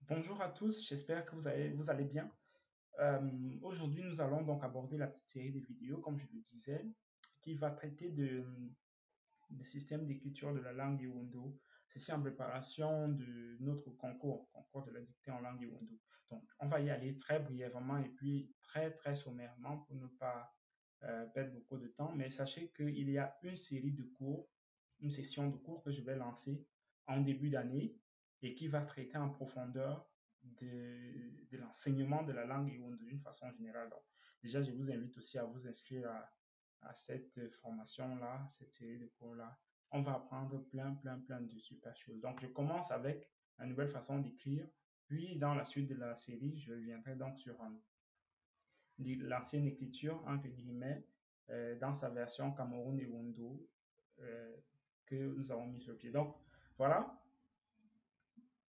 Bonjour à tous, j'espère que vous allez bien. Aujourd'hui, nous allons donc aborder la petite série de vidéos, comme je le disais, qui va traiter des systèmes d'écriture de la langue Ewondo. Ceci en préparation de notre concours de la dictée en langue Ewondo. Donc, on va y aller très brièvement et puis très sommairement pour ne pas perdre beaucoup de temps. Mais sachez qu'il y a une série de cours, une session de cours que je vais lancer en début d'année et qui va traiter en profondeur de l'enseignement de la langue Ewondo d'une façon générale. Donc, déjà, je vous invite aussi à vous inscrire à cette formation-là, cette série de cours-là. On va apprendre plein de super choses. Donc, je commence avec la nouvelle façon d'écrire. Puis, dans la suite de la série, je reviendrai donc sur l'ancienne écriture, entre guillemets, dans sa version Cameroun et Wondo, euh, que nous avons mis sur pied. Donc, voilà,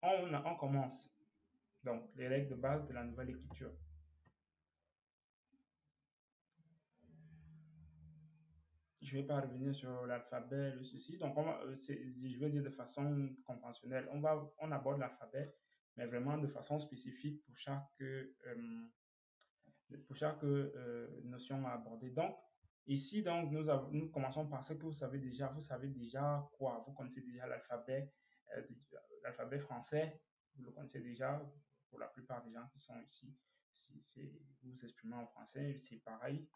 on commence. Donc, les règles de base de la nouvelle écriture. Je ne vais pas revenir sur l'alphabet, le ceci. Donc, je vais dire de façon conventionnelle. On aborde l'alphabet, mais vraiment de façon spécifique pour chaque notion à aborder. Donc, ici, donc, nous commençons par ce que vous savez déjà. Vous savez déjà quoi? Vous connaissez déjà l'alphabet, euh, l'alphabet français. Vous le connaissez déjà pour la plupart des gens qui sont ici. Si vous vous exprimez en français, c'est pareil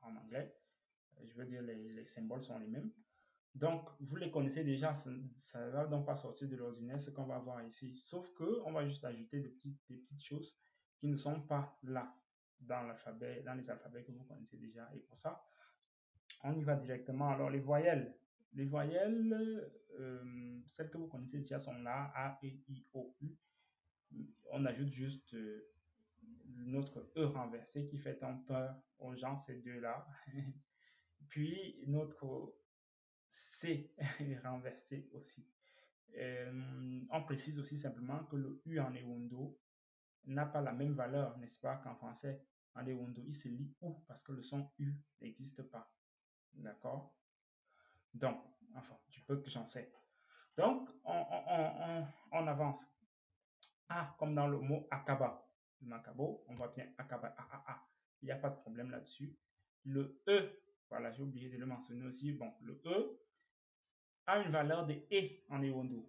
en anglais. Je veux dire, les symboles sont les mêmes. Donc, vous les connaissez déjà, ça ne va donc pas sortir de l'ordinaire ce qu'on va voir ici. Sauf que on va juste ajouter des petites choses qui ne sont pas là dans l'alphabet, dans les alphabets que vous connaissez déjà. Et pour ça, on y va directement. Alors, les voyelles, celles que vous connaissez déjà sont là, A, E, I, O, U. On ajoute juste notre E renversé qui fait tant peur aux gens, ces deux-là. Puis notre C renversé aussi. On précise aussi simplement que le U en Ewondo n'a pas la même valeur, n'est-ce pas, qu'en français. En Ewondo, il se lit OU parce que le son U n'existe pas. D'accord? Donc, enfin, tu peux que j'en sais. Donc, on avance. A, comme dans le mot Akaba. Le Macabo, on voit bien Akaba, A, A, A. Il n'y a pas de problème là-dessus. Le E, voilà, j'ai oublié de le mentionner aussi. Bon, le E, a une valeur de E en Ewondo.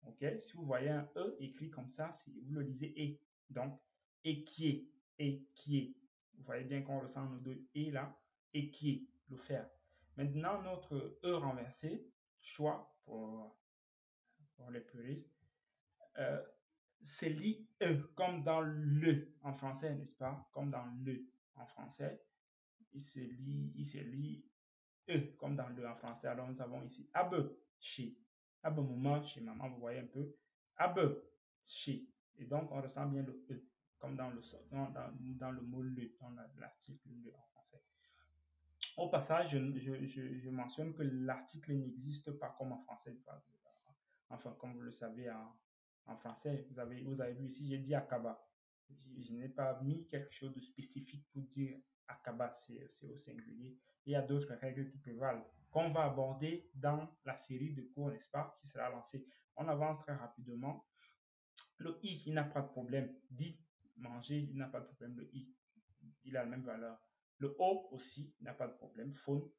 Ok? Si vous voyez un E écrit comme ça, vous le lisez E. Donc, équier. Vous voyez bien qu'on ressent nos deux E là. Équier, le faire. Maintenant, notre E renversé, choix pour les puristes, euh, c'est l'IE, comme dans le en français, n'est-ce pas? Comme dans le en français. Il se lit E, comme dans le en français. Alors, nous avons ici abe, chez. Abe maman, chez maman, vous voyez un peu. Abe, chez. Et donc, on ressent bien le E, comme dans dans le mot le, dans l'article le en français. Au passage, je mentionne que l'article n'existe pas comme en français. Enfin, comme vous le savez en français, vous avez vu ici, j'ai dit Akaba. Je n'ai pas mis quelque chose de spécifique pour dire Akaba, c'est au singulier. Il y a d'autres règles qui prévalent, qu'on va aborder dans la série de cours, n'est-ce pas, qui sera lancée. On avance très rapidement. Le I, il n'a pas de problème. Dit, manger, il n'a pas de problème. Le I, il a la même valeur. Le O aussi, il n'a pas de problème. Faune,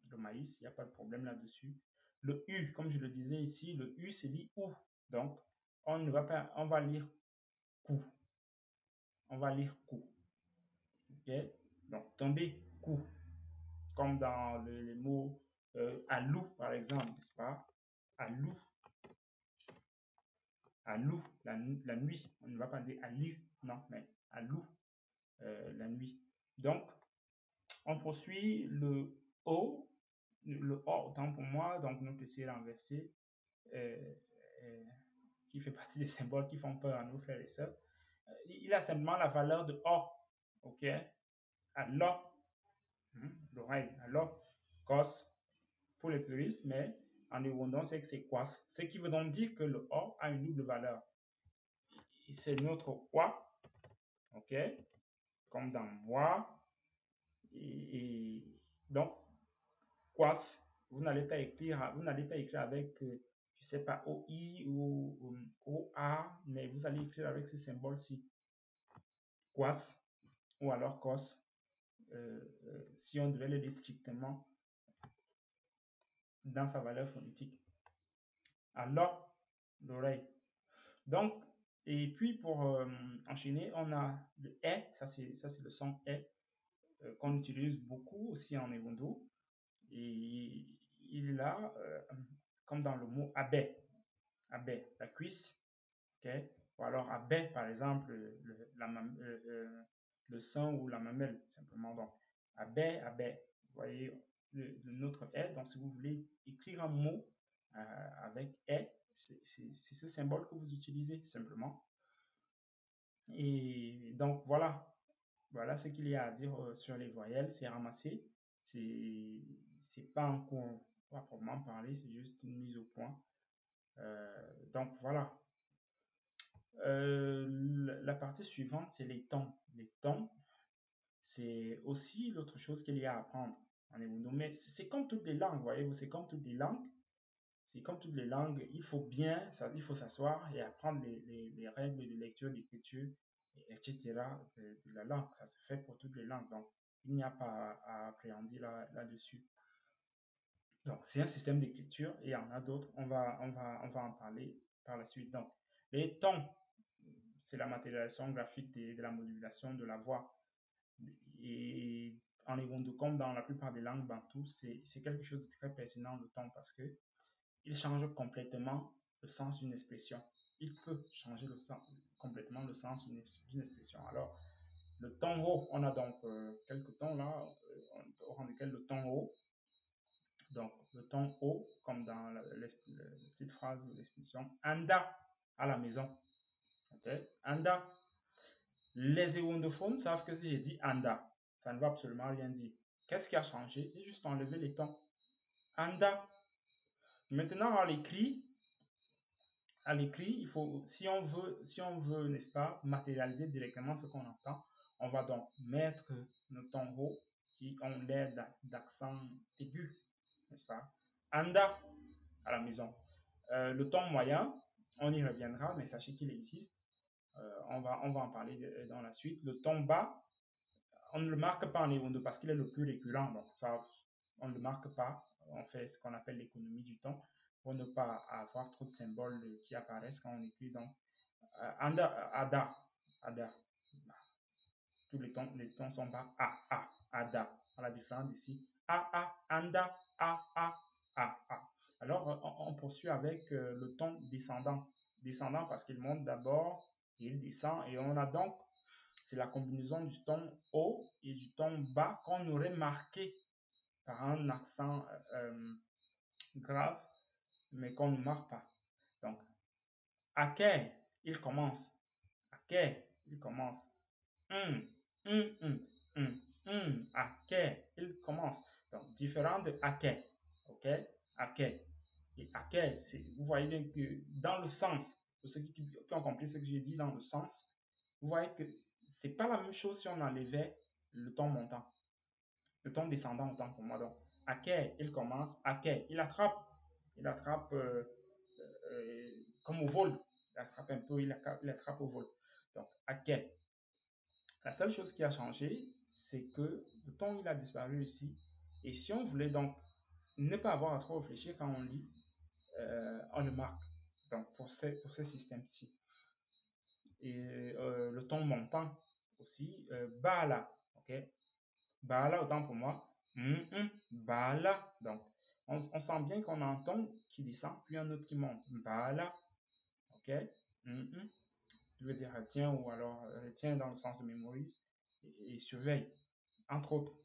le maïs, il n'y a pas de problème là-dessus. Le U, comme je le disais ici, le U, c'est dit ou. Donc, on ne va pas, on va lire coup. On va lire coup. Ok? Donc, tomber coup. Comme dans les mots à loup, par exemple, n'est-ce pas? À loup, à loup, la nuit. On ne va pas dire à lire, non, mais à loup, la nuit. Donc, on poursuit le O, autant pour moi, donc notre C renversé, euh, euh, qui fait partie des symboles qui font peur à nos frères et sœurs. Il a simplement la valeur de O, ok? Alors, l'oreille, alors, cos pour les puristes, mais en éwondon, c'est que c'est quas. Ce qui veut donc dire que le O a une double valeur. C'est notre quoi, ok? Comme dans moi. Et donc, quas, vous n'allez pas écrire avec je sais pas, OI ou OA, mais vous allez écrire avec ce symbole-ci, quas ou alors cos, si on devait le lire strictement dans sa valeur phonétique. Alors, l'oreille. Donc, et puis pour enchaîner, on a le E, ça c'est le son E qu'on utilise beaucoup aussi en Ewondo. Et il est là, comme dans le mot abbé, abbé, la cuisse, ok? Ou alors abbé, par exemple, le sein ou la mamelle, simplement. Donc, abbé, abbé. Vous voyez le notre E. Donc, si vous voulez écrire un mot avec E, c'est ce symbole que vous utilisez, simplement. Et donc, voilà. Voilà ce qu'il y a à dire sur les voyelles. C'est ramassé. C'est pas un cours à proprement parler, c'est juste une mise au point. Donc, voilà. La partie suivante, c'est les tons. Les tons, c'est aussi l'autre chose qu'il y a à apprendre en Ewondo. Mais c'est comme toutes les langues, voyez-vous, c'est comme toutes les langues. C'est comme toutes les langues, il faut il faut s'asseoir et apprendre les règles de lecture, d'écriture, etc. de la langue. Ça se fait pour toutes les langues. Donc, il n'y a pas à appréhender là-dessus. Donc, c'est un système d'écriture et il y en a d'autres. On va en parler par la suite. Donc, les tons, c'est la matérialisation graphique de la modulation de la voix. Et en Ewondo, comme dans la plupart des langues bantoues, c'est quelque chose de très pertinent le ton parce que il change complètement le sens d'une expression. Il peut changer complètement le sens d'une expression. Alors, le ton haut, on a donc quelques tons là, au rang desquels le ton haut. Donc, le ton haut, comme dans la petite phrase ou l'expression anda à la maison. Ok? Anda. Les ewondophones savent que si j'ai dit anda, ça ne va absolument rien dire. Qu'est-ce qui a changé? J'ai juste enlevé les tons. Anda. Maintenant, à l'écrit, il faut, si on veut, n'est-ce pas, matérialiser directement ce qu'on entend, on va donc mettre nos tons hauts qui ont l'air d'accent aigu, n'est-ce pas? Anda à la maison. Le ton moyen, on y reviendra, mais sachez qu'il existe. On va en parler dans la suite. Le ton bas, on ne le marque pas en Ewondo parce qu'il est le plus récurrent, donc ça, on ne le marque pas. On fait ce qu'on appelle l'économie du ton pour ne pas avoir trop de symboles qui apparaissent quand on écrit. Donc, ada, ada. Tous les tons sont bas. Ada. À la différence ici. Anda, a. Alors, on poursuit avec le ton descendant. Descendant parce qu'il monte d'abord et il descend. Et on a donc, c'est la combinaison du ton haut et du ton bas qu'on aurait marqué par un accent grave, mais qu'on ne marque pas. Donc, à quel il commence. À quel il commence. À quel il commence. Donc, différent de à quel. Ok? À quel. Et à quel, vous voyez bien que dans le sens, pour ceux qui ont compris ce que j'ai dit dans le sens, vous voyez que c'est pas la même chose si on enlevait le ton montant. Le ton descendant autant pour moi. Donc, à quel il commence, à quel il attrape. Il attrape comme au vol. Il attrape un peu, il attrape au vol. Donc, à quel. La seule chose qui a changé, c'est que le ton il a disparu ici. Et si on voulait donc ne pas avoir à trop réfléchir quand on lit, on le marque. Donc, pour ce système-ci. Et le ton montant aussi, bala. Ok? Bala, autant pour moi. Bala. Donc, on sent bien qu'on a un ton qui descend, puis un autre qui monte. Bala. Ok? Je veux dire retiens ou alors retiens dans le sens de mémorise et surveille. Entre autres,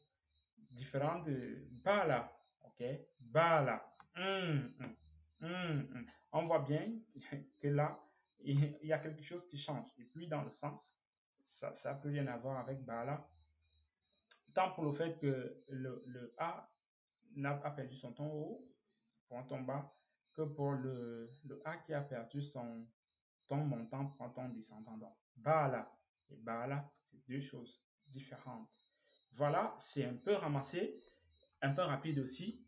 différent de bala. Ok? Bala. On voit bien que là, il y a quelque chose qui change. Et puis, dans le sens, ça peut rien avoir avec bala. Tant pour le fait que le A n'a pas perdu son ton haut pour un ton bas, que pour le A qui a perdu son ton montant pour un ton descendant. Donc, bala et bala, c'est deux choses différentes. Voilà, c'est un peu ramassé, un peu rapide aussi.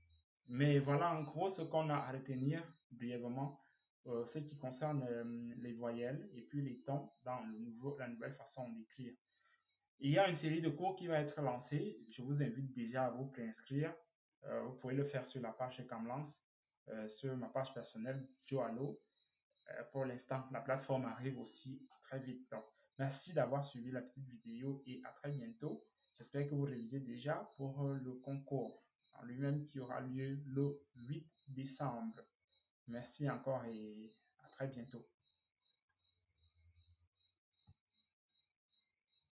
Mais voilà en gros ce qu'on a à retenir brièvement, ce qui concerne les voyelles et puis les tons dans la nouvelle façon d'écrire. Il y a une série de cours qui va être lancée. Je vous invite déjà à vous préinscrire. Vous pouvez le faire sur la page Camlance, sur ma page personnelle Joalo. Pour l'instant, la plateforme arrive aussi très vite. Donc, merci d'avoir suivi la petite vidéo et à très bientôt. J'espère que vous révisez déjà pour le concours en lui-même qui aura lieu le 8 décembre. Merci encore et à très bientôt.